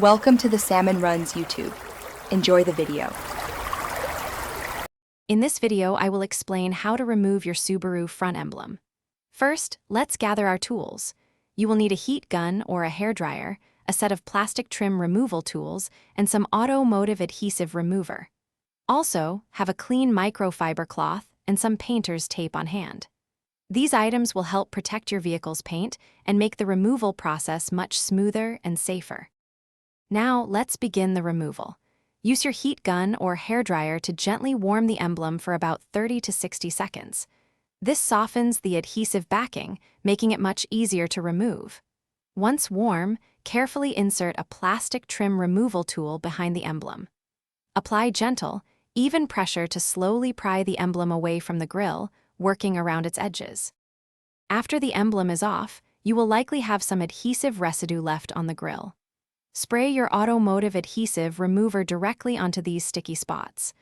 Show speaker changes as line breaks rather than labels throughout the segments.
Welcome to the Salmon Runs YouTube. Enjoy the video.
In this video, I will explain how to remove your Subaru front emblem. First, let's gather our tools. You will need a heat gun or a hairdryer, a set of plastic trim removal tools, and some automotive adhesive remover. Also, have a clean microfiber cloth and some painter's tape on hand. These items will help protect your vehicle's paint and make the removal process much smoother and safer. Now, let's begin the removal. Use your heat gun or hairdryer to gently warm the emblem for about 30 to 60 seconds. This softens the adhesive backing, making it much easier to remove. Once warm, carefully insert a plastic trim removal tool behind the emblem. Apply gentle, even pressure to slowly pry the emblem away from the grille, working around its edges. After the emblem is off, you will likely have some adhesive residue left on the grille. Spray your automotive adhesive remover directly onto these sticky spots.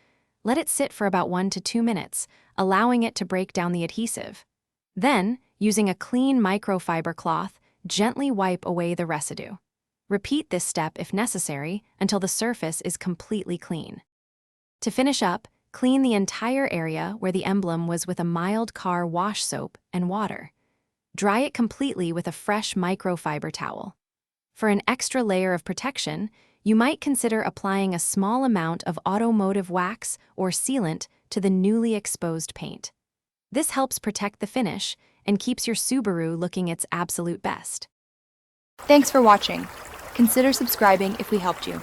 Let it sit for about 1 to 2 minutes, allowing it to break down the adhesive. Then, using a clean microfiber cloth, gently wipe away the residue. Repeat this step if necessary until the surface is completely clean. To finish up, clean the entire area where the emblem was with a mild car wash soap and water. Dry it completely with a fresh microfiber towel. For an extra layer of protection, you might consider applying a small amount of automotive wax or sealant to the newly exposed paint. This helps protect the finish and keeps your Subaru looking its absolute best.
Thanks for watching. Consider subscribing if we helped you.